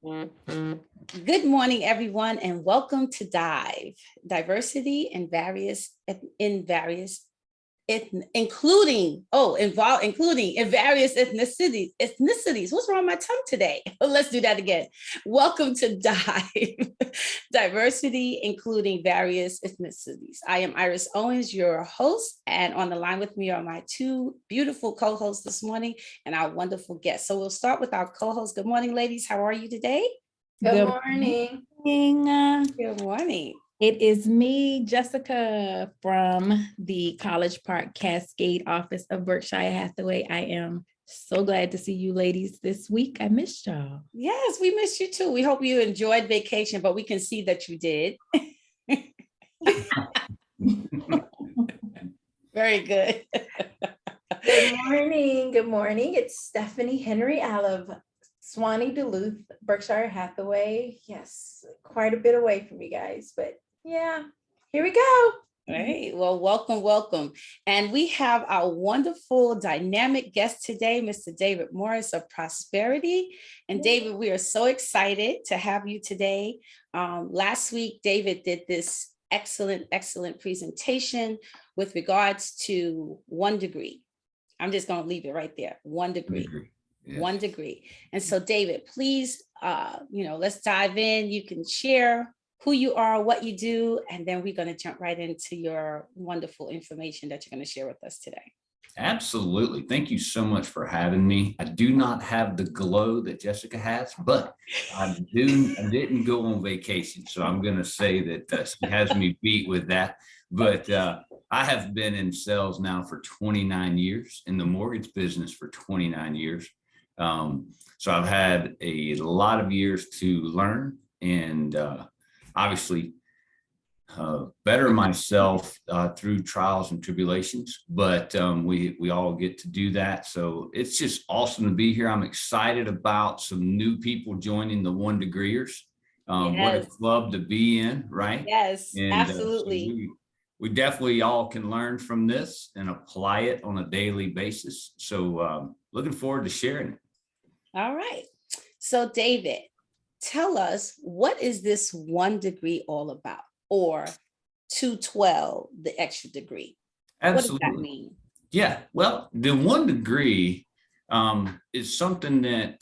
Good morning, everyone, and welcome to D.I.V.E, diversity in including in various ethnicities. What's wrong with my tongue today? Let's do that again. Welcome to D.I.V.E, diversity including various ethnicities. I am Iris Owens, your host, and on the line with me are my two beautiful co-hosts this morning and our wonderful guests. So we'll start with our co-hosts. Good morning, ladies. How are you today? Good morning. Good morning. It is me, Jessica, from the College Park Cascade office of Berkshire Hathaway. I am so glad to see you ladies this week. I missed y'all. Yes, we missed you too. We hope you enjoyed vacation, but we can see that you did. Very good. Good morning. Good morning. It's Stephanie Henry out of Swanee, Duluth, Berkshire Hathaway. Yes, quite a bit away from you guys, but yeah, here we go. All right. Well, welcome. And we have our wonderful dynamic guest today, Mr. David Morris of Prosperity. And David, we are so excited to have you today. Last week, David did this excellent presentation with regards to 1 degree. I'm just going to leave it right there. 1 degree. Yes. 1 degree. And so, David, please, let's dive in. You can share who you are, what you do, and then we're going to jump right into your wonderful information that you're going to share with us today. Absolutely. Thank you so much for having me. I do not have the glow that Jessica has, but I didn't go on vacation. So I'm going to say that she has me beat with that. But I have been in sales now for 29 years, in the mortgage business for 29 years. So I've had a lot of years to learn and obviously better myself through trials and tribulations, but we all get to do that. So it's just awesome to be here. I'm excited about some new people joining the 1 degreers. Yes. What a club to be in, right? Yes, and, absolutely. So we definitely all can learn from this and apply it on a daily basis. So looking forward to sharing it. All right. So David, tell us, what is this 1 degree all about? Or 212, the extra degree? Absolutely. What does that mean? Yeah, well, the 1 degree is something that,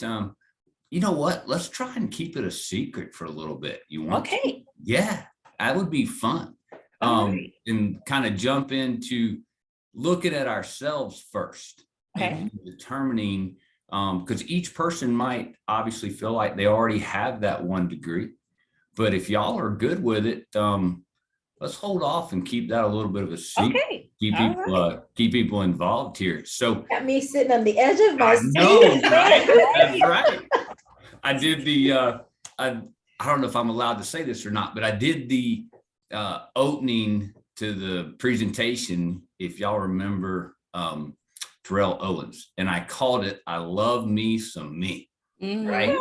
you know what, let's try and keep it a secret for a little bit. You want Okay. to? Yeah, that would be fun. Right. And kind of jump into looking at ourselves first. Okay. And determining, because each person might obviously feel like they already have that 1 degree. But if y'all are good with it, let's hold off and keep that a little bit of a secret. Okay. Keep people involved here. So got me sitting on the edge of my seat. No, right? That's right. I did the I don't know if I'm allowed to say this or not, but I did the opening to the presentation, if y'all remember, Terrell Owens, and I called it "I Love Me Some Me," right?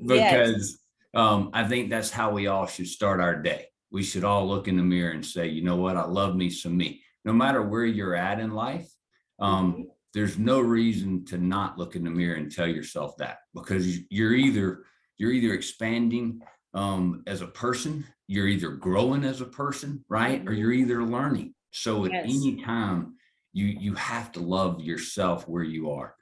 Because I think that's how we all should start our day. We should all look in the mirror and say, you know what, I love me some me. No matter where you're at in life, there's no reason to not look in the mirror and tell yourself that, because you're either expanding as a person, you're either growing as a person, right? Or you're either learning. So at any time, you have to love yourself where you are.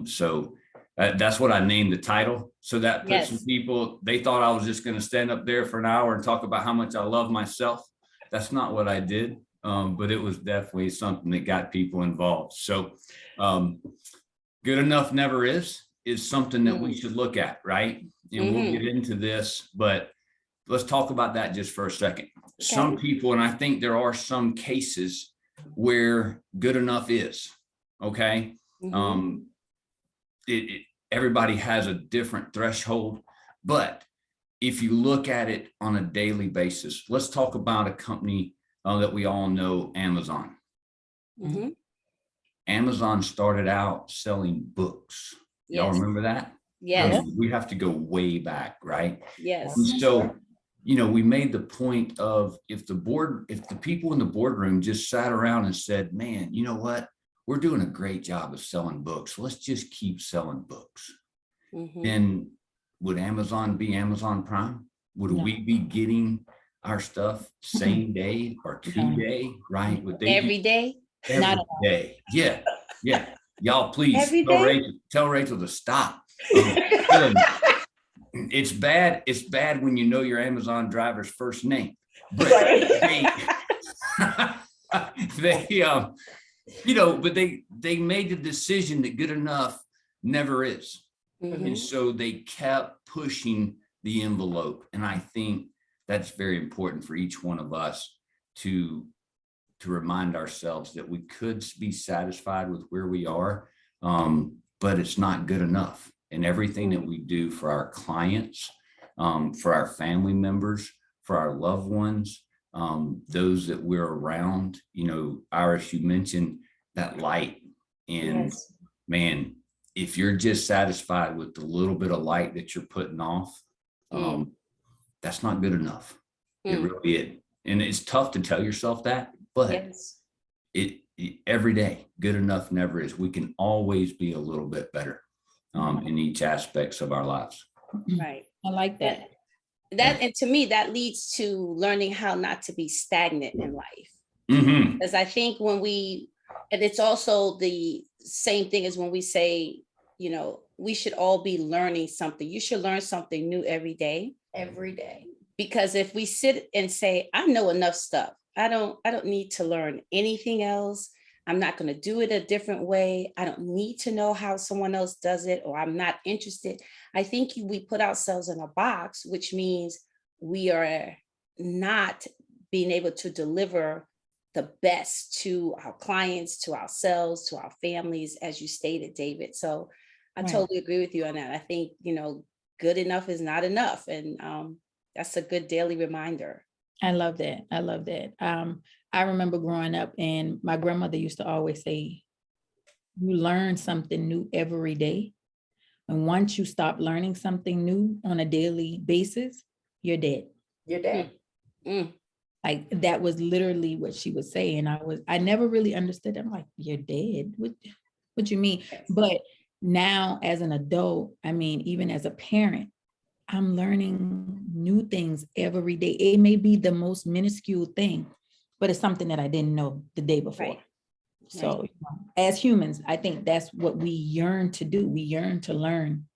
So that's what I named the title. So that put some people, they thought I was just going to stand up there for an hour and talk about how much I love myself. That's not what I did. But it was definitely something that got people involved. So good enough never is something that we should look at, right? And we'll get into this, but let's talk about that just for a second. Okay. Some people, and I think there are some cases where good enough is, okay? Everybody has a different threshold, but if you look at it on a daily basis, let's talk about a company that we all know, Amazon. Amazon started out selling books. Y'all remember that? Yes. We have to go way back, right? Yes. And so, we made the point of if the people in the boardroom just sat around and said, man, you know what? We're doing a great job of selling books. Let's just keep selling books. And would Amazon be Amazon Prime? Would No. we be getting our stuff same day or 2 day, right? Would they Every day? every Not at all. day? Yeah, yeah. Y'all, please Every tell day? Rachel to stop. It's bad. It's bad when you know your Amazon driver's first name, but they, but they made the decision that good enough never is. Mhm. And so they kept pushing the envelope. And I think that's very important for each one of us to remind ourselves that we could be satisfied with where we are, but it's not good enough. And everything that we do for our clients, for our family members, for our loved ones, those that we're around, Iris, you mentioned that light. And Yes. man, if you're just satisfied with the little bit of light that you're putting off, that's not good enough. It really is. And it's tough to tell yourself that, but Yes. it every day, good enough never is. We can always be a little bit better in each aspects of our lives. Right. I like that. And to me, that leads to learning how not to be stagnant in life. Mm-hmm. Because I think and it's also the same thing as when we say, we should all be learning something. You should learn something new every day. Every day. Because if we sit and say, I know enough stuff, I don't need to learn anything else. I'm not going to do it a different way. I don't need to know how someone else does it, or I'm not interested. I think we put ourselves in a box, which means we are not being able to deliver the best to our clients, to ourselves, to our families, as you stated, David. So I totally agree with you on that. I think, good enough is not enough. And that's a good daily reminder. I love that. I love that. I remember growing up and my grandmother used to always say, you learn something new every day. And once you stop learning something new on a daily basis, you're dead. You're dead. Like that was literally what she would say. And I never really understood. I'm like, you're dead. What you mean? But now as an adult, even as a parent, I'm learning new things every day. It may be the most minuscule thing, but it's something that I didn't know the day before. Right. So as humans, I think that's what we yearn to do. We yearn to learn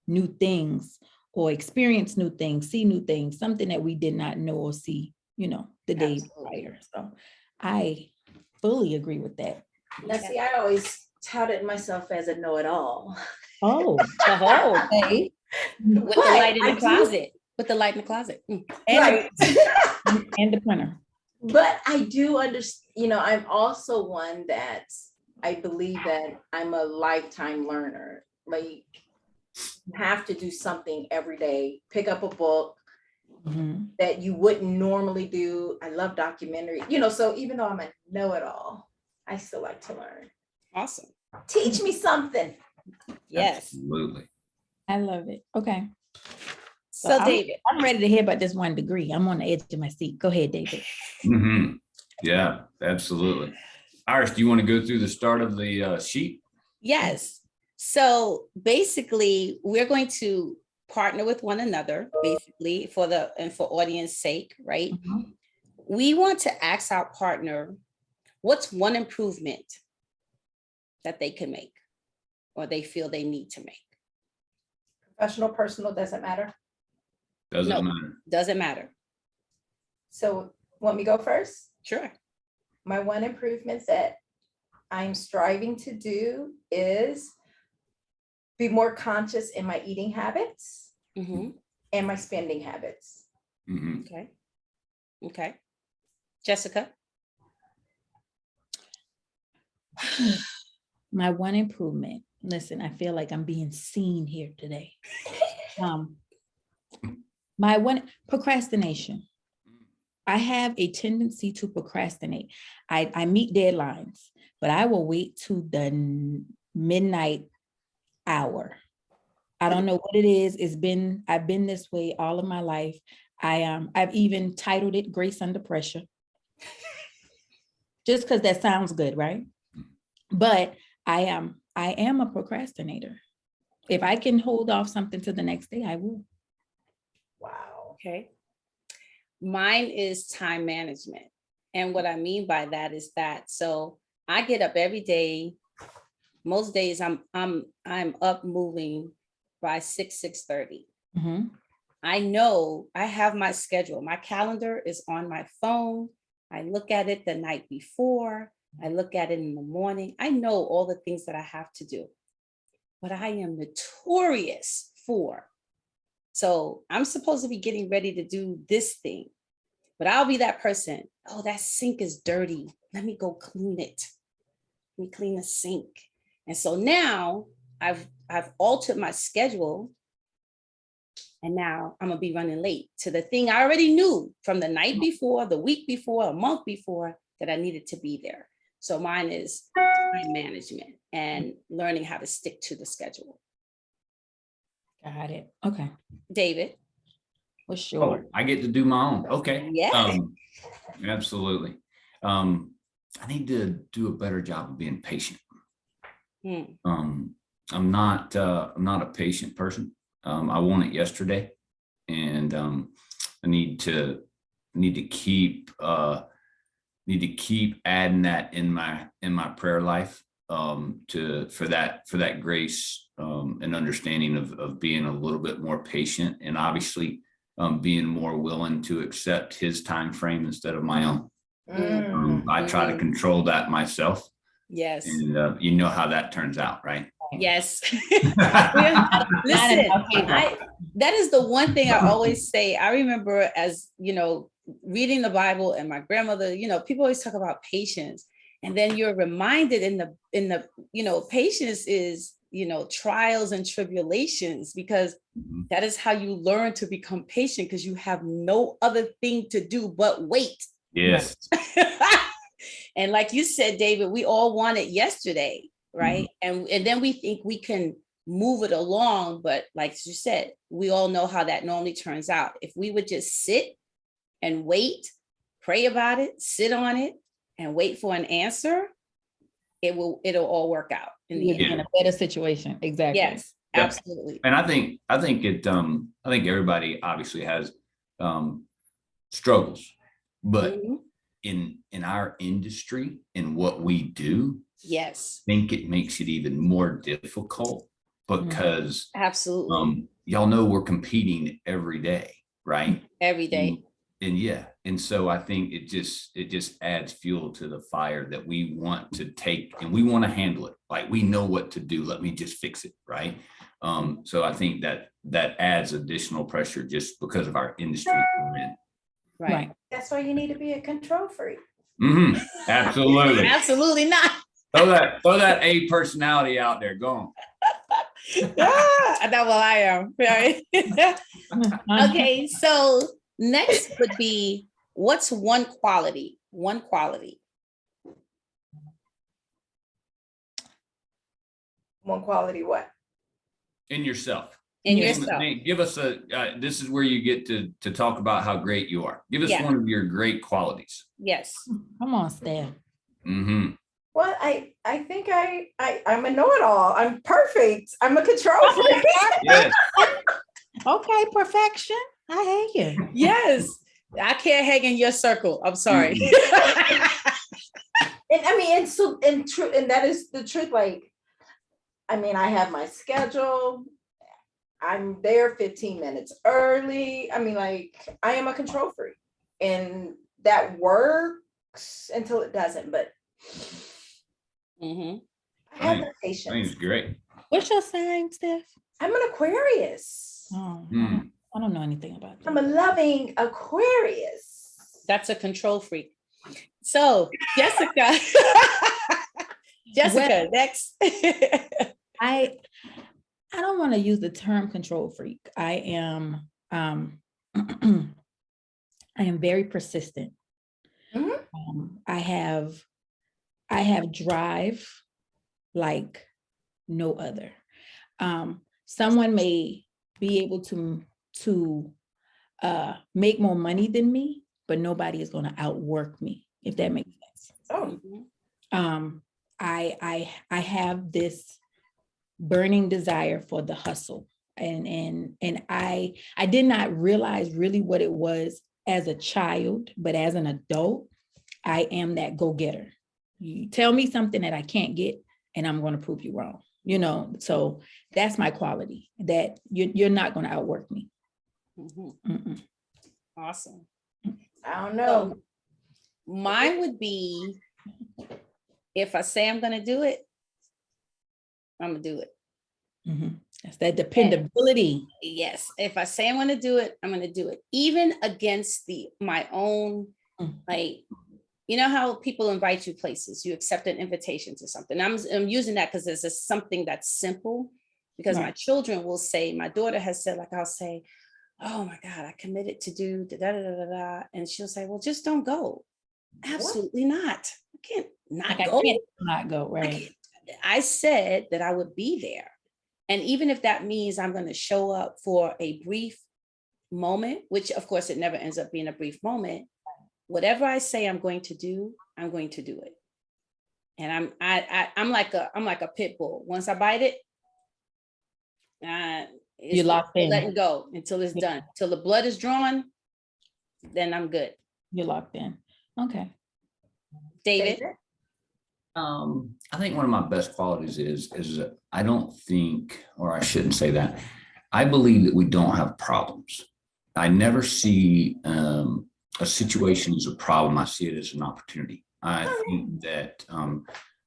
new things or experience new things, see new things, something that we did not know or see, the day prior. So I fully agree with that. Now, see, I always touted myself as a know-it-all. Oh, okay. With the light in the closet. With the light in the closet. Right. And the printer. But I do understand, I'm also one that I believe that I'm a lifetime learner. Like, you have to do something every day, pick up a book that you wouldn't normally do. I love documentary, so even though I'm a know-it-all, I still like to learn. Awesome. Teach me something. Yes. Absolutely. I love it. Okay. So David, I'm ready to hear about this 1 degree. I'm on the edge of my seat. Go ahead, David. Yeah, absolutely. Iris, do you want to go through the start of the sheet? Yes. So basically, we're going to partner with one another, basically, for audience sake, right? We want to ask our partner, what's one improvement that they can make or they feel they need to make? Professional, personal, doesn't matter. Doesn't matter. Doesn't matter. So want me to go first? Sure. My one improvement that I'm striving to do is be more conscious in my eating habits and my spending habits. Okay. Jessica? My one improvement. Listen, I feel like I'm being seen here today. My one, procrastination. I have a tendency to procrastinate. I meet deadlines, but I will wait to the midnight hour. I don't know what it is. I've been this way all of my life. I've even titled it Grace Under Pressure. Just because that sounds good, right? But I am a procrastinator. if I can hold off something to the next day, I will. Wow. Okay. Mine is time management. And what I mean by that is that, so I get up every day. Most days I'm up moving by 6:30. Mhm. I know I have my schedule. My calendar is on my phone. I look at it the night before. I look at it in the morning. I know all the things that I have to do, but I am notorious for. So I'm supposed to be getting ready to do this thing, but I'll be that person. Oh, that sink is dirty. Let me go clean it. Let me clean the sink. And so now I've altered my schedule. And now I'm gonna be running late to the thing I already knew from the night before, the week before, a month before, that I needed to be there. So mine is time management and learning how to stick to the schedule. Got it. Okay. David. For Oh, sure. I get to do my own. Okay. Yeah. Absolutely. I need to do a better job of being patient. Hmm. I'm not a patient person. I want it yesterday, and I need to keep adding that in my prayer life, for that grace, and understanding of being a little bit more patient, and obviously being more willing to accept his time frame instead of my own. I try to control that myself, Yes. and you know how that turns out, right? Yes. Not Listen, in our favor. that is the one thing I always say. I remember, as reading the Bible, and my grandmother, people always talk about patience. And then you're reminded in the patience is, trials and tribulations, because that is how you learn to become patient, because you have no other thing to do but wait. Yes. And like you said, David, we all want it yesterday, right? And then we think we can move it along, but like you said, we all know how that normally turns out. If we would just sit and wait, pray about it, sit on it, and wait for an answer, it'll all work out in the You'll end. be in a better situation. Exactly. Yes, Yep. absolutely. And I think everybody obviously has struggles, but Mhm. in our industry, in what we do, Yes, I think it makes it even more difficult, because absolutely. y'all know we're competing every day, right? Every day. And yeah, and so I think it just adds fuel to the fire that we want to take, and we want to handle it. Like, we know what to do. Let me just fix it, right? So I think that adds additional pressure just because of our industry we're in. Right. That's why you need to be a control freak. Absolutely. Absolutely not. Throw that A personality out there. Go on. That's what I am. Right. Okay, so next would be, what's one quality? One quality. One quality what? In yourself. In Yeah. yourself. Give us this is where you get to talk about how great you are. Give us Yeah. one of your great qualities. Yes. Come on, Steph. Well, I think I'm a know-it-all. I'm perfect. I'm a control freak. Yes. Okay, perfection. I hear you. Yes. I can't hang in your circle. I'm sorry. And I mean, and that is the truth. Like, I mean, I have my schedule. I'm there 15 minutes early. I mean, like, I am a control freak, and that works until it doesn't. But Mhm. I have I the think patience. it's great. What's your sign, Steph? I'm an Aquarius. Oh, Mm. I don't know anything about I'm a that. loving Aquarius. That's a control freak. So, Jessica. Jessica, next. I don't want to use the term control freak. I am I am very persistent. I have drive like no other. Someone may be able to make more money than me, but nobody is going to outwork me, if that makes sense. Oh, Mhm. I have this burning desire for the hustle. And I did not realize really what it was as a child, but as an adult, I am that go-getter. You tell me something that I can't get, and I'm going to prove you wrong. So that's my quality, that you're not going to outwork me. Mhm. Awesome. I don't know. So mine would be, if I say I'm going to do it, I'm going to do it. That's that dependability. Yes. If I say I'm going to do it, I'm going to do it, even against my own, like, you know how people invite you places, you accept an invitation to something. I'm using that because it's just something that's simple, because my children will say, my daughter has said, like, I'll say, oh my God, I committed to do da da da da da. And she'll say, well, just don't go. Absolutely not. I can't not Like, go. I can't not go, right? I said that I would be there. And even if that means I'm going to show up for a brief moment, which of course it never ends up being a brief moment, whatever I say I'm going to do, I'm going to do it. And I'm like a pit bull. Once I bite it, You locked in. letting go until it's done. Till the blood is drawn, then I'm good. You're locked in. Okay. David? I think one of my best qualities is that I don't think, or I shouldn't say that, I believe that we don't have problems. I never see a situation as a problem. I see it as an opportunity. I think that,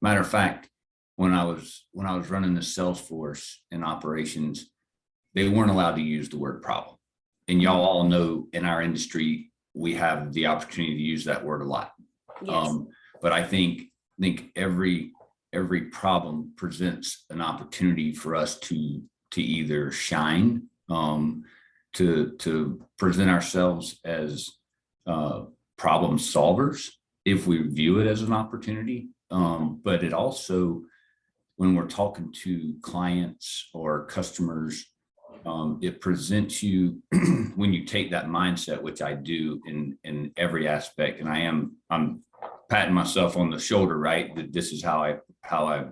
matter of fact, when I was running the sales force in operations, they weren't allowed to use the word problem. And y'all all know in our industry, we have the opportunity to use that word a lot. Yes. But I think every problem presents an opportunity for us to either shine, to present ourselves as problem solvers if we view it as an opportunity. But it also, when we're talking to clients or customers, it presents you when you take that mindset, which I do in every aspect, and I'm patting myself on the shoulder, right? That this is how I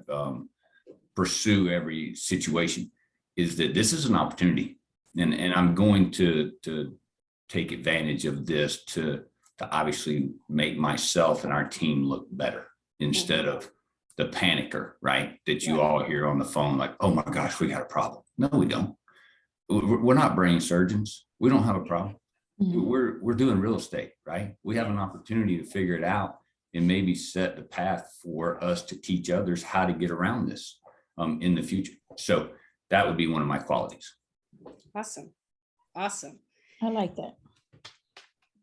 pursue every situation, is that this is an opportunity, and I'm going to take advantage of this to obviously make myself and our team look better, instead of the panicker, right? That you all hear on the phone, like, oh my gosh, we got a problem. No, we don't. We're not brain surgeons. We don't have a problem. We're doing real estate, right? We have an opportunity to figure it out and maybe set the path for us to teach others how to get around this in the future. So that would be one of my qualities. Awesome. Awesome. I like that.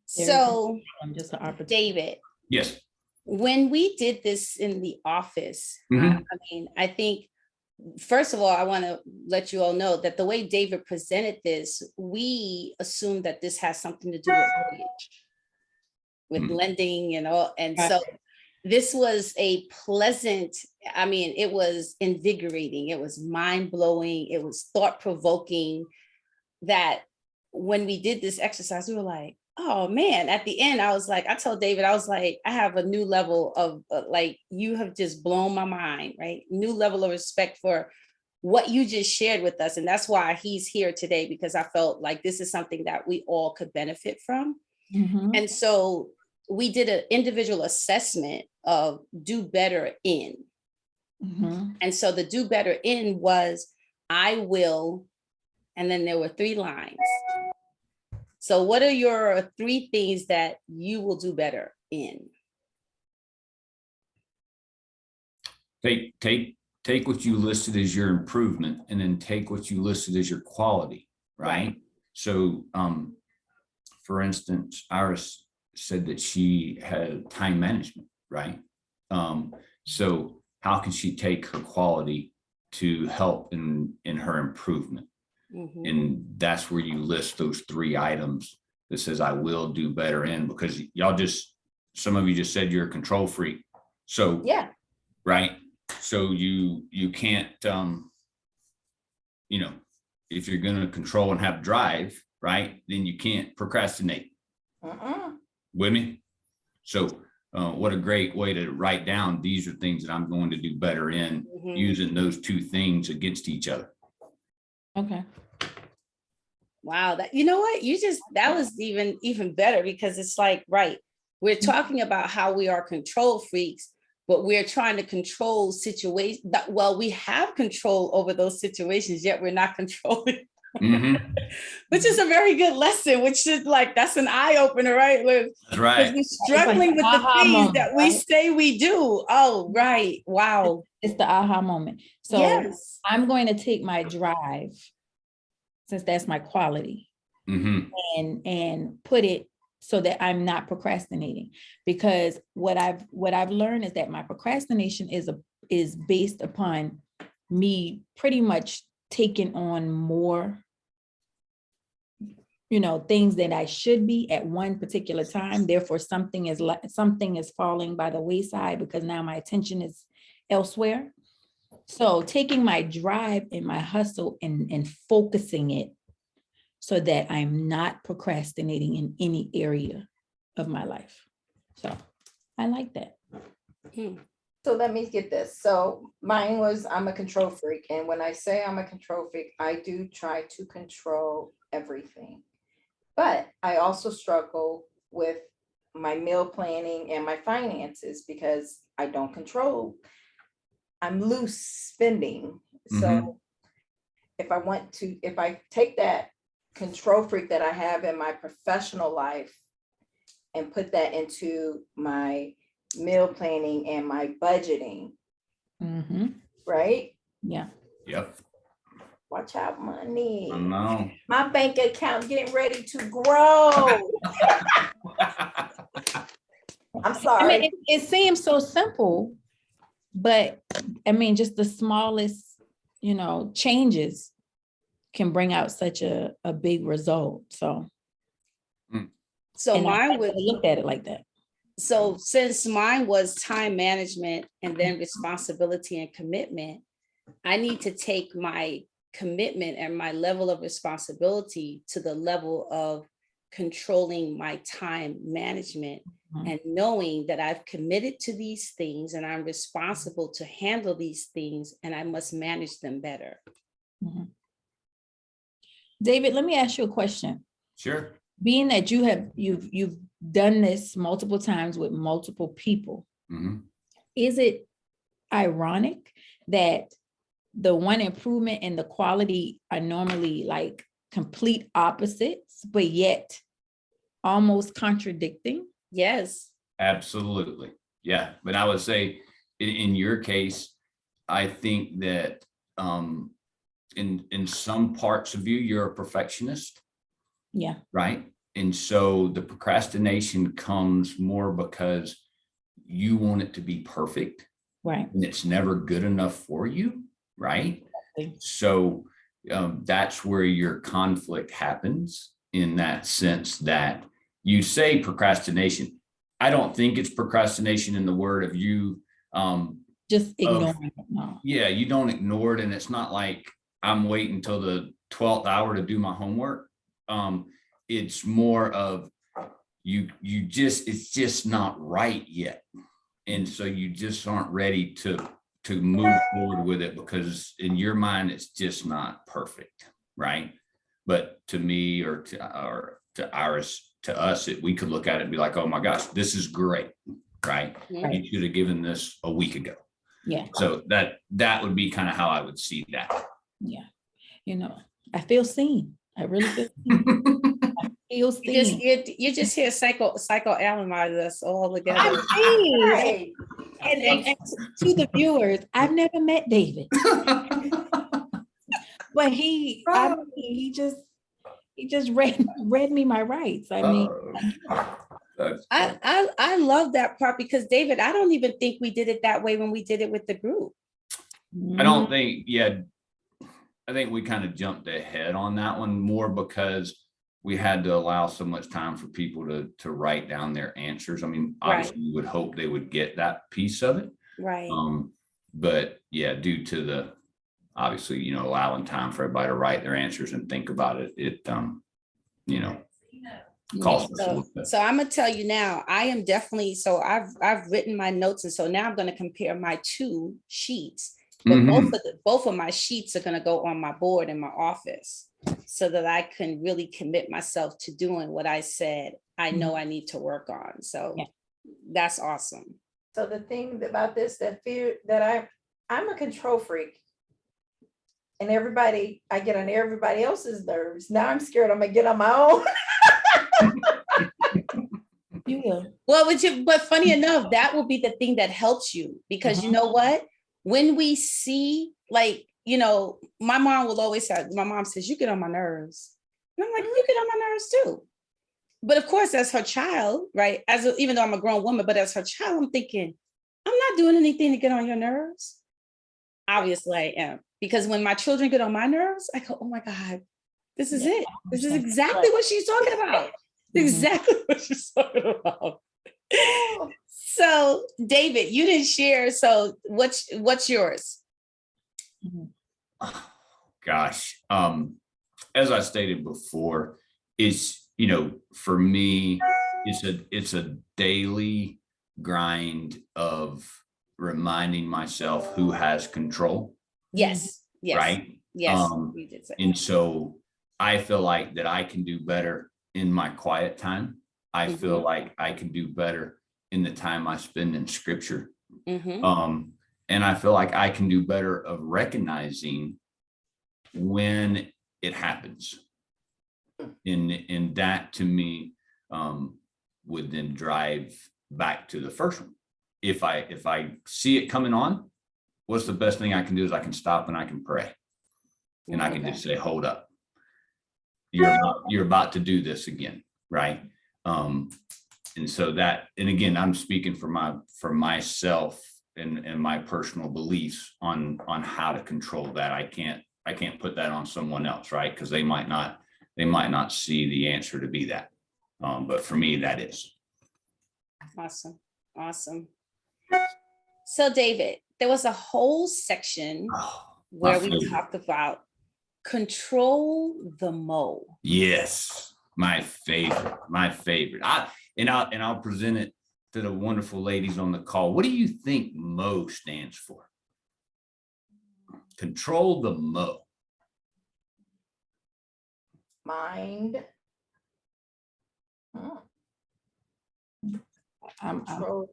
So, Just an opportunity. David, Yes. when we did this in the office, Mhm. I mean, I think, first of all, I want to let you all know that the way David presented this, we assumed that this has something to do with mortgage, with lending and all. And so this was a pleasant, I mean, it was invigorating. It was mind-blowing. It was thought-provoking, that when we did this exercise, we were like, oh man, at the end, I told David, I was like, I have a new level of like, you have just blown my mind, right? New level of respect for what you just shared with us. And that's why he's here today, because I felt like this is something that we all could benefit from. And so we did an individual assessment of do better in. And so the do better in was, I will, and then there were 3 lines. So what are your 3 things that you will do better in? Take what you listed as your improvement, and then take what you listed as your quality, right? So for instance, Iris said that she had time management, right? So how can she take her quality to help in her improvement? And that's where you list those 3 items that says, I will do better in, because some of you just said you're a control freak. So, Yeah. right. So you can't, if you're going to control and have drive, right, then you can't procrastinate. With me? So what a great way to write down, these are things that I'm going to do better in, Mhm. using those two things against each other. Okay. Wow, that, you know what, that was even better, because it's like, right, we're talking about how we are control freaks, but we're trying to control situations that, well, we have control over those situations, yet we're not controlling, Mhm. which is a very good lesson, which is like, that's an eye opener, right? That's Because right. we're struggling with the aha things moment, that we right? say we do. Oh, right. Wow. It's the aha moment. So Yes. I'm going to take my drive, since that's my quality, Mhm. and put it so that I'm not procrastinating. Because what I've learned is that my procrastination is based upon me pretty much taking on more, things that I should be at one particular time. Therefore, something is falling by the wayside because now my attention is elsewhere. So taking my drive and my hustle and focusing it so that I'm not procrastinating in any area of my life. So I like that. Hmm. So let me get this. So mine was, I'm a control freak. And when I say I'm a control freak, I do try to control everything. But I also struggle with my meal planning and my finances because I don't control. I'm loose spending. So if I take that control freak that I have in my professional life and put that into my meal planning and my budgeting, Mhm. right? Yeah. Yep. Watch out, money. I know. My bank account getting ready to grow. I'm I sorry. mean, it seems so simple, but I mean, just the smallest, changes can bring out such a big result. So, So and I mine never would, looked at it like that. so since mine was time management and then responsibility and commitment, I need to take my commitment and my level of responsibility to the level of controlling my time management Mhm. and knowing that I've committed to these things and I'm responsible to handle these things and I must manage them better. Mhm. David, let me ask you a question. Sure. Being that you've done this multiple times with multiple people, Mhm. is it ironic that the one improvement and the quality are normally like complete opposites, but yet almost contradicting? Yes. Absolutely. Yeah. But I would say in your case, I think that in some parts of you, you're a perfectionist, Yeah. right? And so the procrastination comes more because you want it to be perfect Right. and it's never good enough for you, right? Exactly. So that's where your conflict happens, in that sense that you say procrastination. I don't think it's procrastination in the word of you. Just Of, ignoring it. No. yeah, you don't ignore it. And it's not like I'm waiting until the 12th hour to do my homework. It's more of it's just not right yet. And so you just aren't ready to move forward with it because in your mind it's just not perfect, right? But to me or to Iris, to us, we could look at it and be like, oh my gosh, this is great, right? Right. You should have given this a week ago. Yeah. So that would be kind of how I would see that. Yeah. I feel seen. I really feel seen. I feel seen. You just hear psychoanalyze us all together. I'm saying, Right. and to the viewers, I've never met David, but he just read me my rights. I mean, I love that part because David, I don't even think we did it that way when we did it with the group. I don't think, yeah, I think we kind of jumped ahead on that one more because we had to allow so much time for people to write down their answers. I mean, obviously you would hope they would get that piece of it. Right. But yeah, due to the, obviously, allowing time for everybody to write their answers and think about it, cost us a So, little bit. so I'm gonna tell you now, I am definitely, so I've written my notes, and so now I'm gonna compare my two sheets. But Mhm. both of my sheets are gonna go on my board in my office so that I can really commit myself to doing what I said I know I need to work on. So Yeah. that's awesome. So the thing about this, that fear that I'm a control freak. And I get on everybody else's nerves. Now I'm scared I'm gonna get on my own. You will. Well, but funny enough, that will be the thing that helps you, because you know what? When we see, like, my mom will always say, my mom says, you get on my nerves. And I'm like, you get on my nerves too. But of course, as her child, right? Even though I'm a grown woman, but as her child, I'm thinking, I'm not doing anything to get on your nerves. Obviously, I am. Because when my children get on my nerves, I go, oh my God, this is it. This is exactly what she's talking about. Exactly what she's talking about. So, David, you didn't share. So what's yours? Gosh, as I stated before, it's, for me, it's a daily grind of reminding myself who has control. Yes. Yes. Right. Yes. You did say. And so I feel like that I can do better in my quiet time. I feel like I can do better in the time I spend in scripture. And I feel like I can do better of recognizing when it happens. And that to me would then drive back to the first one. If I see it coming on, what's the best thing I can do is I can stop and I can pray. And I can just say, hold up. You're about to do this again, right? And so and again, I'm speaking for myself and my personal beliefs on how to control that. I can't put that on someone else, right? Because they might not see the answer to be that. But for me, that is. Awesome. So, David, there was a whole section where we talked about control the mo. Yes, my favorite. I'll present it to the wonderful ladies on the call. What do you think mo stands for? Control the mo. Mind. I'm Control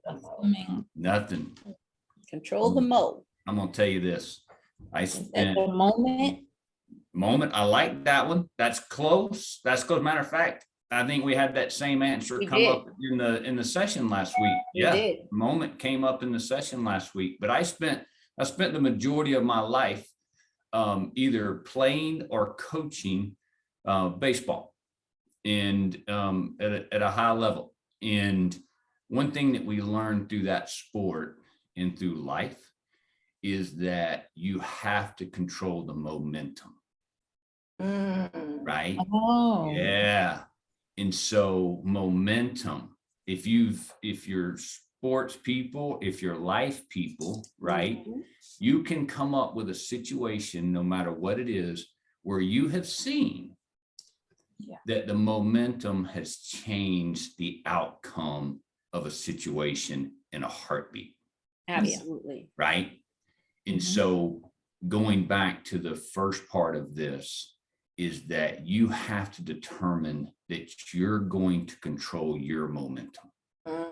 Nothing. Control the mo. I'm gonna tell you this. I spent the moment. I like that one. That's close. Matter of fact, I think we had that same answer come up in the session last week. Yeah, moment came up in the session last week. But I spent the majority of my life either playing or coaching baseball, and at a high level. And one thing that we learned through that sport and through life is that you have to control the momentum. Right? Oh. Yeah. And so momentum, if you're sports people, if you're life people, right, you can come up with a situation, no matter what it is, where you have seen that the momentum has changed the outcome of a situation in a heartbeat. Absolutely. Right. And so going back to the first part of this is that you have to determine that you're going to control your momentum,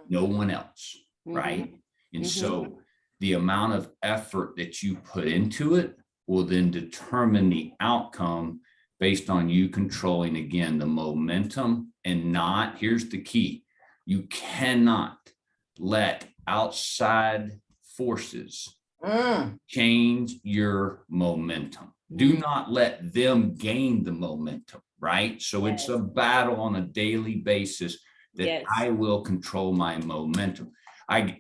no one else. Right. And so the amount of effort that you put into it will then determine the outcome based on you controlling, again, the momentum. And here's the key, you cannot let outside forces change your momentum. Do not let them gain the momentum, right? So it's a battle on a daily basis that I will control my momentum. I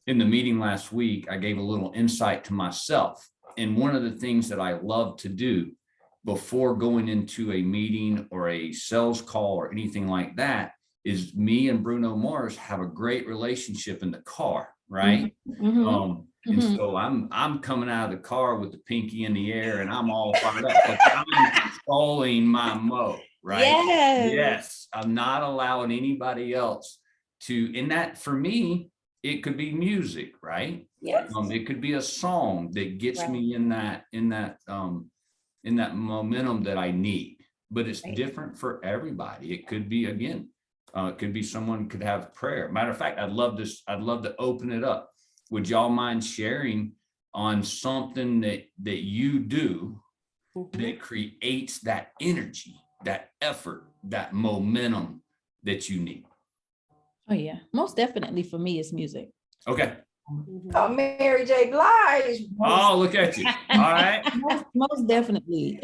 in the meeting last week, I gave a little insight to myself. And one of the things that I love to do before going into a meeting or a sales call or anything like that is me and Bruno Mars have a great relationship in the car, right? And so I'm coming out of the car with the pinky in the air and I'm all fired up, but I'm controlling my mo, right? Yes. Yes. I'm not allowing anybody else to, in that, for me, it could be music, right? Yes. It could be a song that gets Right. me in that momentum that I need. But it's Right. different for everybody. It could be, again, it could be someone could have prayer. Matter of fact, I'd love to open it up. Would y'all mind sharing on something that you do Mhm. that creates that energy, that effort, that momentum that you need? Oh yeah, most definitely for me, it's music. Okay. Mhm. Oh, Mary J. Blige. Oh, look at you. All right. Most definitely.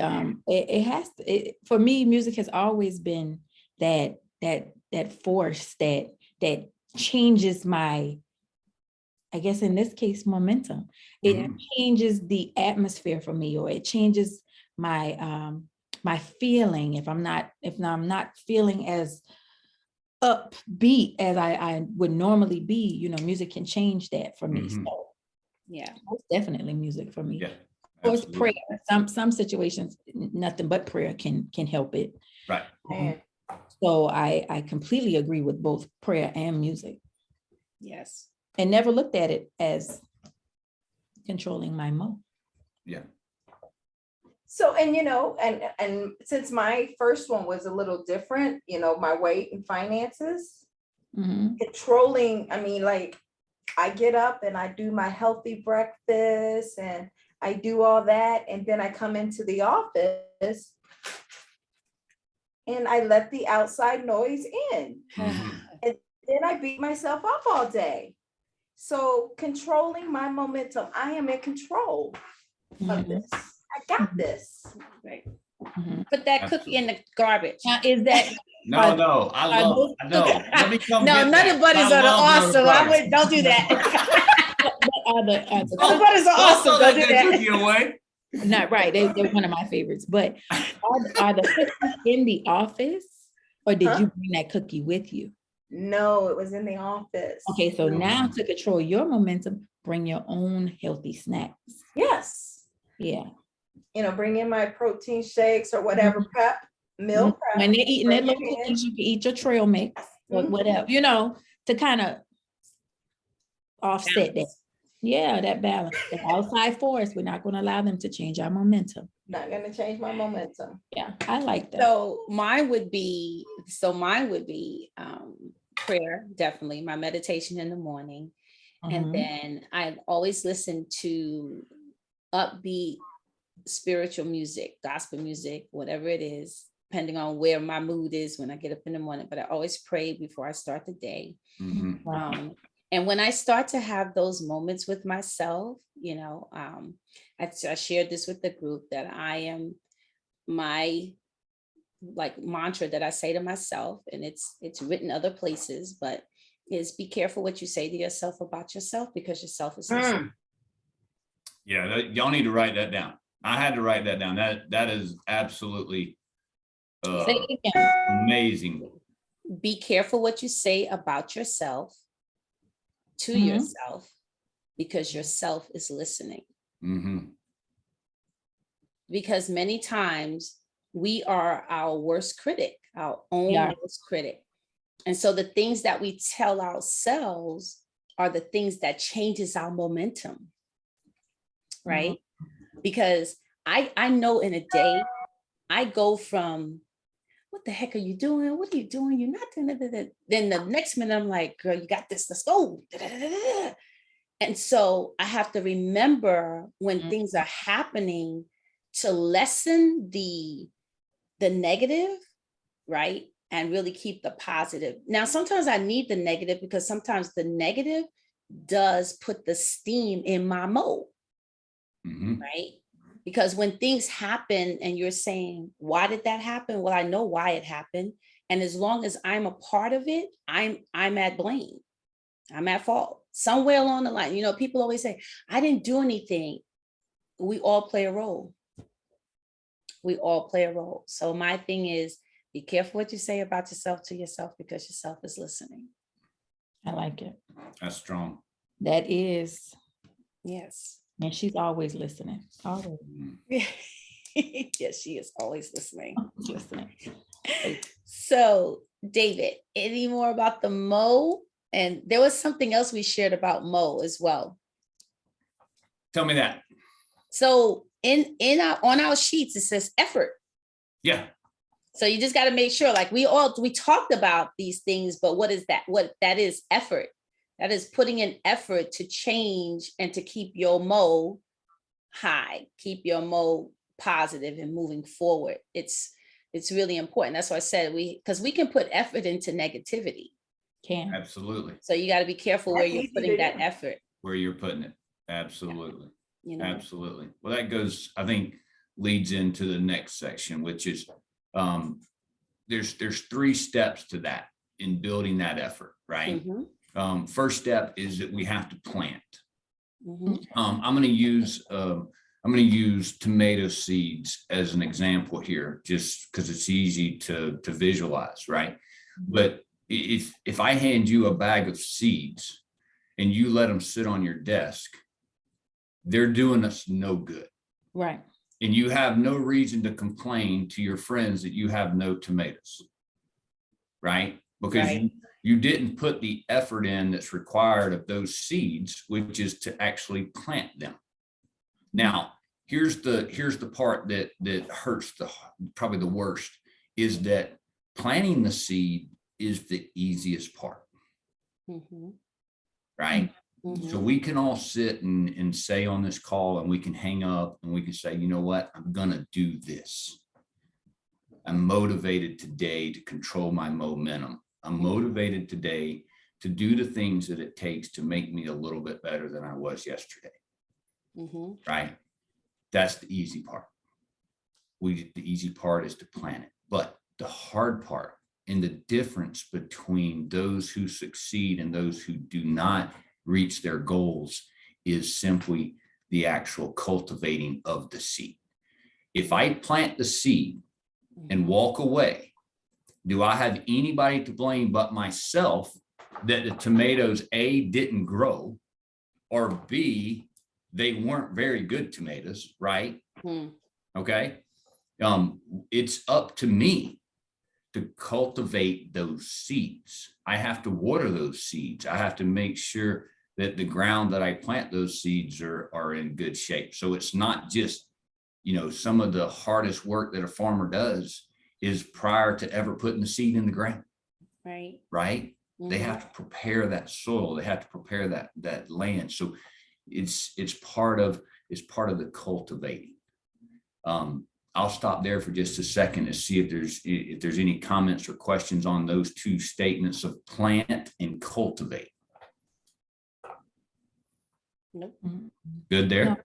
It has to, for me, music has always been that force that changes my, I guess in this case, momentum. It Mhm. changes the atmosphere for me, or it changes my my feeling. If I'm not feeling as upbeat as I would normally be, music can change that for me. Mhm. So Yeah. most definitely music for me. Yeah. Of course, Absolutely. prayer. Some situations, nothing but prayer can help it. Right. Man. So I completely agree with both prayer and music, Yes. and never looked at it as controlling my mo. Yeah. So, and and since my first one was a little different, my weight and finances, Mhm. controlling, I mean, like I get up and I do my healthy breakfast and I do all that. And then I come into the office and I let the outside noise in. Mhm. And then I beat myself up all day. So controlling my momentum, I am in control of Mhm. this. I got this. Right. Mhm. Put that cookie in the garbage. Now, is that No, no, I love those it. I know. Let me come No, get nut that. butters I are the love nut awesome. butters. Don't do that. are the Nut butters are Don't awesome. throw Don't that do good cookie that. away. not right? They're one of my favorites. But are the cookies in the office, or did you bring that cookie with you? No, it was in the office. Okay, so now to control your momentum, bring your own healthy snacks. Yes. Yeah. Bring in my protein shakes or whatever prep, meal prep. When they're eating their bring little it in. cookies, you can eat your trail mix or Mhm. whatever, to kind of offset that. Yeah, that balance. The outside force, we're not going to allow them to change our momentum. Not gonna change my momentum. Yeah, I like that. So mine would be prayer, definitely my meditation in the morning. And Mhm. then I always listen to upbeat spiritual music, gospel music, whatever it is, depending on where my mood is when I get up in the morning. But I always pray before I start the day. Mhm. And when I start to have those moments with myself, I shared this with the group that I am my mantra that I say to myself, and it's written other places, but is be careful what you say to yourself about yourself, because yourself is listening. Yeah, y'all need to write that down. I had to write that down. That is absolutely Say it again. amazing. Be careful what you say about yourself to Mhm. yourself, because yourself is listening. Mhm. Because many times we are our worst critic, our own Yeah. worst critic. And so the things that we tell ourselves are the things that changes our momentum, right? Because I know in a day, I go from, what the heck are you doing? What are you doing? You're not doing it. Then the next minute I'm like, girl, you got this, let's go. And so I have to remember when things are happening to lessen the negative, right? And really keep the positive. Now, sometimes I need the negative, because sometimes the negative does put the steam in my mold, right? Because when things happen and you're saying, why did that happen? Well, I know why it happened. And as long as I'm a part of it, I'm at blame. I'm at fault. Somewhere along the line, people always say, I didn't do anything. We all play a role. We all play a role. So my thing is, be careful what you say about yourself to yourself, because yourself is listening. I like it. That's strong. That is. Yes. And she's always listening. Always. Yes, she is always listening. Listening. So, David, any more about the mo? And there was something else we shared about mo as well. Tell me that. So in our on our sheets, it says effort. Yeah. So you just got to make sure, like we talked about these things, but what is that? What that is effort. That is putting in effort to change and to keep your mo high, keep your mo positive and moving forward. It's really important. That's why I said because we can put effort into negativity. Can. Absolutely. So you got to be careful where That's you're easy putting to that do. effort. Where you're putting it. Absolutely. You know, Absolutely. Well, that goes, I think, leads into the next section, which is there's 3 steps to that in building that effort, right? Mhm, First step is that we have to plant. mhm, I'm going to use tomato seeds as an example here, just because it's easy to visualize, right? But if I hand you a bag of seeds and you let them sit on your desk, they're doing us no good. Right. And you have no reason to complain to your friends that you have no tomatoes, right? Because Right. you didn't put the effort in that's required of those seeds, which is to actually plant them. Now, here's the part that hurts probably the worst, is that planting the seed is the easiest part, mhm, right? mhm. So we can all sit and say on this call, and we can hang up and we can say, you know what, I'm gonna do this. I'm motivated today to control my momentum. I'm motivated today to do the things that it takes to make me a little bit better than I was yesterday, Mhm. right? That's the easy part. The easy part is to plan it. But the hard part and the difference between those who succeed and those who do not reach their goals is simply the actual cultivating of the seed. If I plant the seed and walk away, do I have anybody to blame but myself that the tomatoes, A, didn't grow, or B, they weren't very good tomatoes, right? Mhm. Okay. It's up to me to cultivate those seeds. I have to water those seeds. I have to make sure that the ground that I plant those seeds are in good shape. So it's not just, some of the hardest work that a farmer does is prior to ever putting the seed in the ground, Right. right? They Mhm. have to prepare that soil. They have to prepare that land. So it's part of the cultivating. I'll stop there for just a second to see if there's any comments or questions on those 2 statements of plant and cultivate. Nope. Good there? No.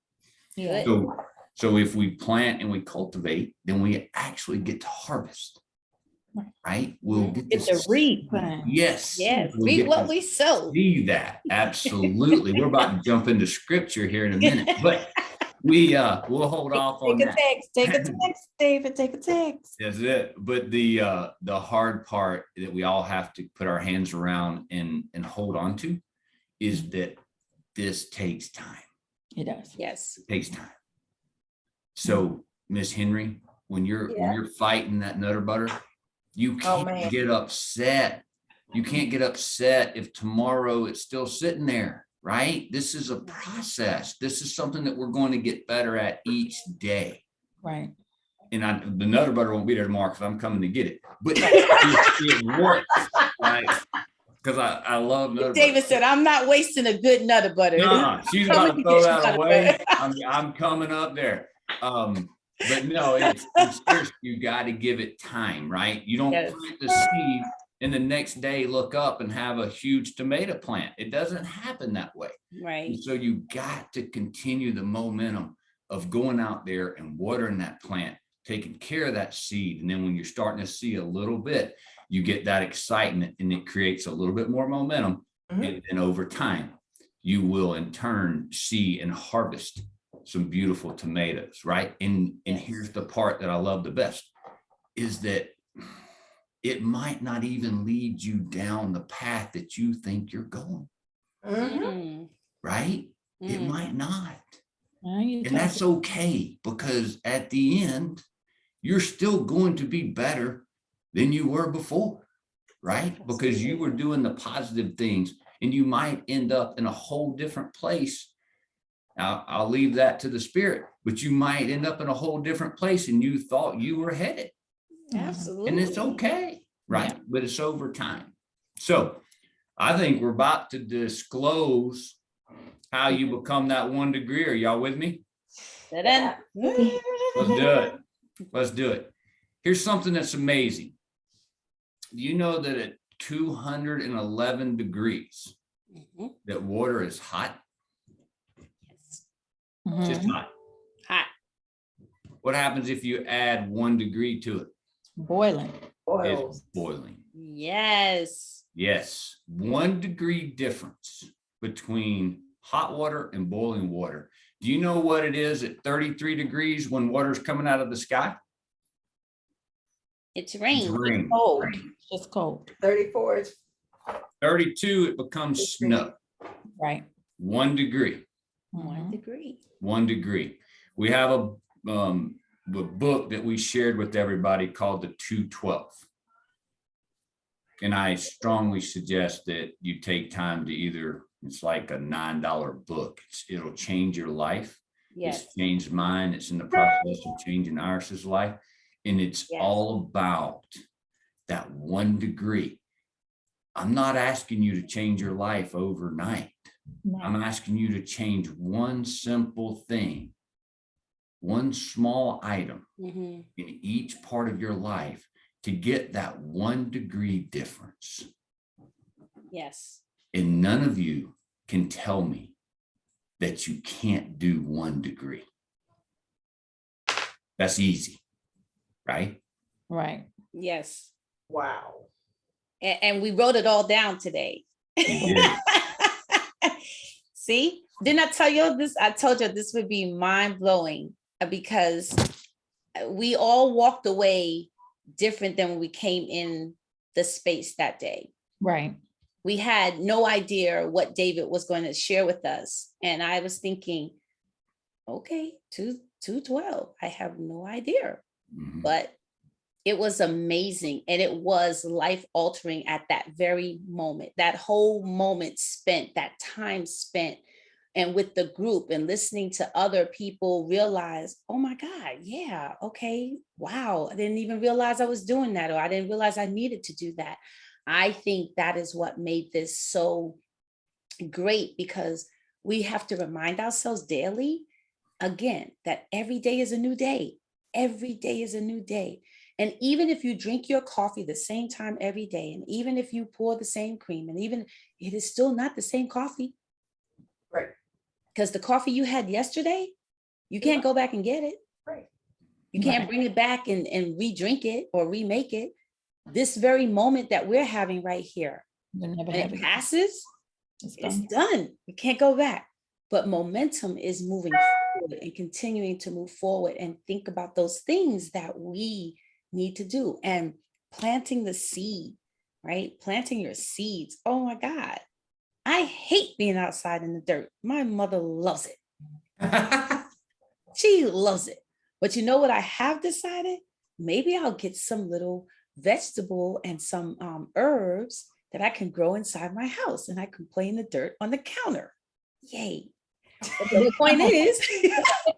Yeah. Good. So if we plant and we cultivate, then we actually get to harvest, right? We'll get Get the reap. Yes. Yes. We'll Reap get what to we sow. see that. Absolutely. We're about to jump into scripture here in a minute, but we'll hold off on Take a that. text. Take a text, David. Take a text. That's it. But the hard part that we all have to put our hands around and hold on to is that this takes time. It does. Yes. It takes time. So, Miss Henry, when you're fighting that nutter butter, you can't get upset. You can't get upset if tomorrow it's still sitting there, right? This is a process. This is something that we're going to get better at each day. Right. And the nutter butter won't be there tomorrow because I'm coming to get it. But it works, right? Because I love nutter butter. David said, I'm not wasting a good nutter butter. Nah, she's about to throw that away. I'm coming up there. But no, it's serious. You got to give it time, right? You don't plant the seed and the next day look up and have a huge tomato plant. It doesn't happen that way. Right. And so you got to continue the momentum of going out there and watering that plant, taking care of that seed. And then when you're starting to see a little bit, you get that excitement and it creates a little bit more momentum. And over time, you will in turn see and harvest some beautiful tomatoes, right? And here's the part that I love the best is that it might not even lead you down the path that you think you're going, right? It might not. And that's okay, because at the end, you're still going to be better than you were before, right? Because you were doing the positive things, and you might end up in a whole different place. Now, I'll leave that to the spirit, but you might end up in a whole different place and you thought you were headed. Absolutely. And it's okay, right? Yeah. But it's over time. So I think we're about to disclose how you become that 1 degree. Are y'all with me? Ta-da. Let's do it. Let's do it. Here's something that's amazing. You know that at 211 degrees, Mhm. that water is hot? Yes. It's just Mhm. hot. Hot. What happens if you add 1 degree to it? Boiling. Oils. It's boiling. Yes. Yes, 1 degree difference between hot water and boiling water. Do you know what it is at 33 degrees when water's coming out of the sky? It's rain. rain. Cold. Just cold. 34 is 32, it becomes snow. Right. 1 degree. 1 Mhm. degree. 1 degree. We have a book that we shared with everybody called the 212. And I strongly suggest that you take time to either, it's like a $9 book. It'll change your life. Yes. It's changed mine. It's in the process of changing Iris's life. And it's Yes. all about that 1 degree. I'm not asking you to change your life overnight. I'm asking you to change one simple thing, one small item Mhm. in each part of your life to get that 1 degree difference. Yes. And none of you can tell me that you can't do 1 degree. That's easy, right? Right. Yes. wow. And we wrote it all down today. Yeah. See, didn't I tell you this? I told you this would be mind blowing because we all walked away different than when we came in the space that day. Right. We had no idea what David was going to share with us. And I was thinking, okay, 212. I have no idea. Mhm. But it was amazing. And it was life altering at that very moment. That whole moment spent, that time spent, and with the group and listening to other people realize, oh my God, yeah, okay, wow. I didn't even realize I was doing that, or I didn't realize I needed to do that. I think that is what made this so great, because we have to remind ourselves daily, again, that every day is a new day. Every day is a new day. And even if you drink your coffee the same time every day, and even if you pour the same cream, and even it is still not the same coffee. Right. Because the coffee you had yesterday, you can't go back and get it. Right. You can't Right. bring it back and re-drink it or remake it. This very moment that we're having right here, You'll never when have it it. passes, It's it's gone. done. You can't go back. But momentum is moving forward and continuing to move forward and think about those things that we need to do, and planting the seed, right? Planting your seeds. Oh my God. I hate being outside in the dirt. My mother loves it. She loves it. But you know what I have decided? Maybe I'll get some little vegetable and some herbs that I can grow inside my house, and I can play in the dirt on the counter. Yay. But the point is,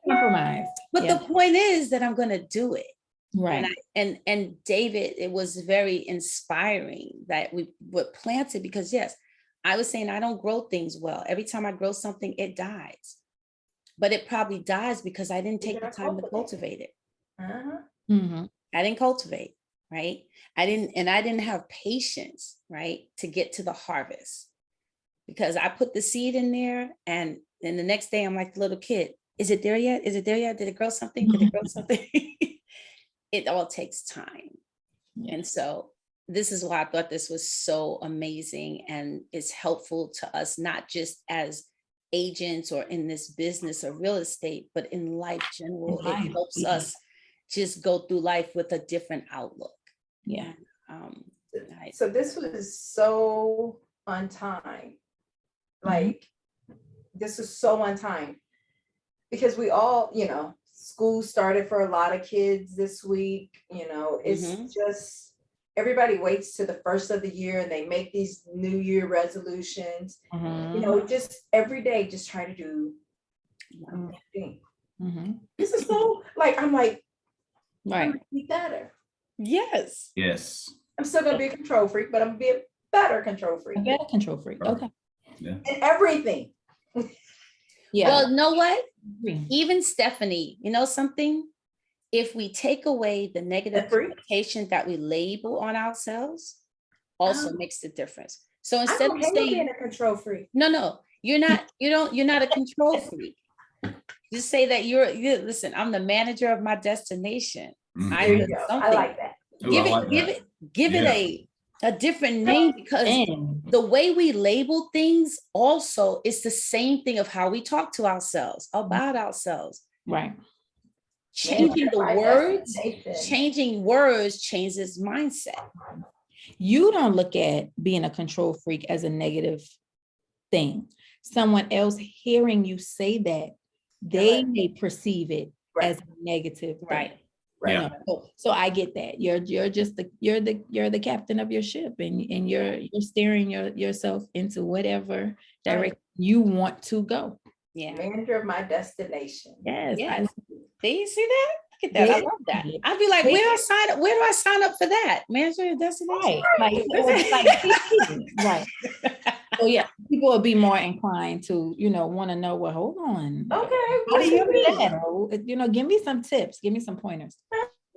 Compromise. but Yeah. the point is that I'm going to do it. Right. And David, it was very inspiring that we were planted, because yes, I was saying I don't grow things well. Every time I grow something, it dies. But it probably dies because I didn't take the time to cultivate it. Uh-huh. Mhm. I didn't cultivate, right? I didn't have patience, right, to get to the harvest, because I put the seed in there, and then the next day I'm like the little kid. Is it there yet? Is it there yet? Did it grow something? Did it grow something? It all takes time. Yeah. And so this is why I thought this was so amazing, and it's helpful to us, not just as agents or in this business of real estate, but in life general. In life, It helps yeah. us just go through life with a different outlook. Yeah. Um, I- So this was so on time. Like, this is so on time. Because we all, school started for a lot of kids this week, it's Mhm. just, everybody waits to the first of the year and they make these New Year resolutions. You know, just every day, just try to do one thing. This is so like, I'm like, I'm Right. gonna be better. Yes. Yes. I'm still gonna be a control freak, but I'm gonna be a better control freak A better control freak. Okay. in everything. Yeah. Well, you know what? Agree. Even Stephanie, you know something? If we take away the negative The freak? connotation that we label on ourselves, also Oh. makes the difference. So I'm instead of okay with being saying, a control freak. no, you're not a control freak. Just say that listen, I'm the manager of my destination. Mhm. There you I'm go. I something. like that. Ooh, Give I it, like give that. it, give Yeah. it a different name, because And the way we label things also is the same thing of how we talk to ourselves, about ourselves. right. Changing the My words, destination. changing words changes mindset. You don't look at being a control freak as a negative thing. Someone else hearing you say that, they Right. may perceive it Right. as a negative thing. Right. Right. You know, so I get that. You're just you're the captain of your ship, and you're steering yourself into whatever direction you want to go. Yeah. Manager of my destination. Yes. Yes. Do you see that? Look at that. I They- love that. I'd be like, they- where do I sign up? Where do I sign up for that? Manager your destination. Right. Right. So yeah, people will be more inclined to, want to know, well, hold on. Okay. How What do do you you do mean? that? Or, give me some tips, give me some pointers.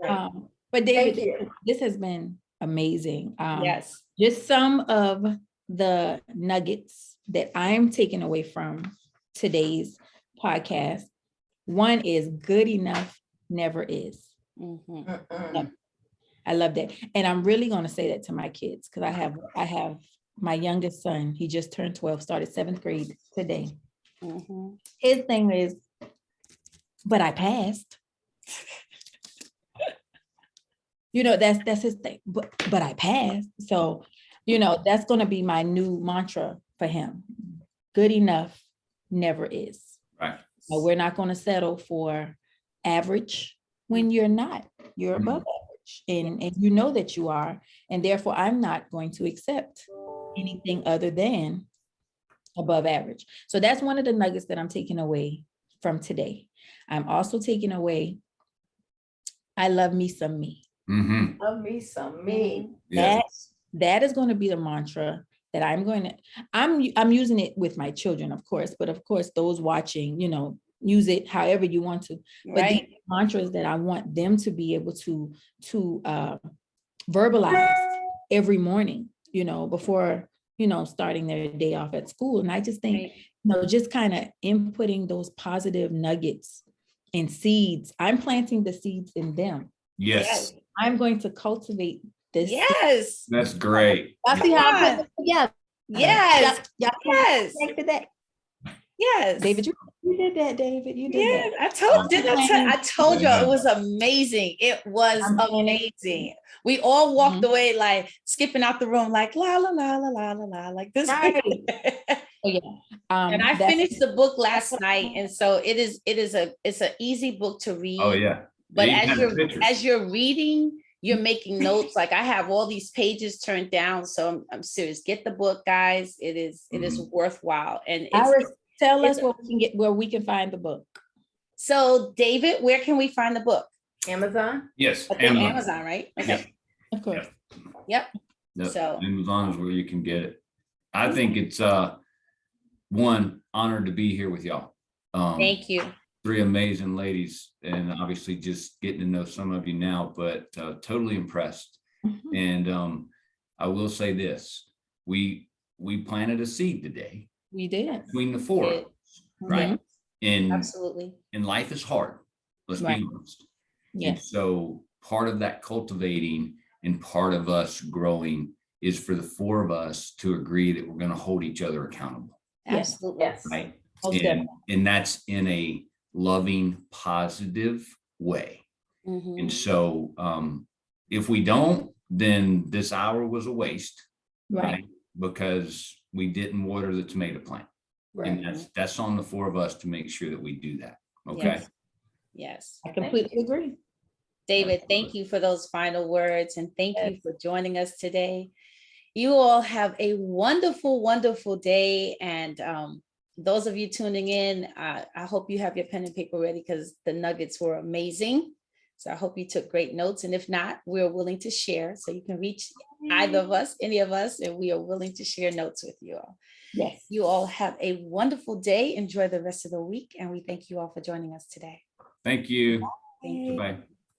Right. But David, Thank you. this has been amazing. Yes. Just some of the nuggets that I'm taking away from today's podcast. One is good enough never is. Mhm. Mm-mm. I love that. And I'm really going to say that to my kids, because I have my youngest son. He just turned 12, started 7th grade today. Mhm. His thing is, but I passed. That's his thing. But I passed. So, that's going to be my new mantra for him. Good enough never is. Right. So we're not going to settle for average when you're not. You're above average, and you know that you are, and therefore I'm not going to accept anything other than above average. So that's one of the nuggets that I'm taking away from today. I'm also taking away, I love me some me. Mm-hmm. Love me some me. Yes. That is going to be the mantra that I'm using it with my children, of course, but of course those watching, use it however you want to. But Right. the mantras that I want them to be able to verbalize every morning, before, starting their day off at school. And I just think, Right. just kind of inputting those positive nuggets and seeds. I'm planting the seeds in them. Yes. I'm going to cultivate this. Yes. That's great. Y'all see how I put it together? Yes. Y'all Yes. connected that? Yes. David, you did that, David. You did Yeah, that. I told you it was amazing. It was amazing. We all walked away like skipping out the room, like la la la la la la la, like this. Right. Oh, yeah. And I finished the book last night, and so it's an easy book to read. Oh yeah. But You have the pictures. as you're reading, you're making notes. Like I have all these pages turned down, so I'm serious. Get the book, guys. It is worthwhile, and tell us where we can find the book. So, David, where can we find the book? Amazon. Yes. I think Amazon, right? Okay. Of course. Yep. Yep. So Amazon is where you can get it. I think it's one honored to be here with y'all. thank you. 3 amazing ladies, and obviously just getting to know some of you now, but totally impressed. Mhm. And I will say this: we planted a seed today We did. between the 4 of us, right? Absolutely. And life is hard. Let's Right. be honest. And Yes. so part of that cultivating and part of us growing is for the 4 of us to agree that we're going to hold each other accountable, Yes. Absolutely. Yes. right? Most And, definitely. and that's in a loving, positive way. Mhm. And so if we don't, then this hour was a waste, Right. right? Because we didn't water the tomato plant. And that's on the 4 of us to make sure that we do that. Okay. Yes. I completely agree. David, thank you for those final words, and thank you for joining us today. You all have a wonderful, wonderful day. And those of you tuning in, I hope you have your pen and paper ready, because the nuggets were amazing. So I hope you took great notes. And if not, we're willing to share. So you can reach either of us, any of us, and we are willing to share notes with you all. Yes. You all have a wonderful day. Enjoy the rest of the week. And we thank you all for joining us today. Thank you. Thank you. Bye.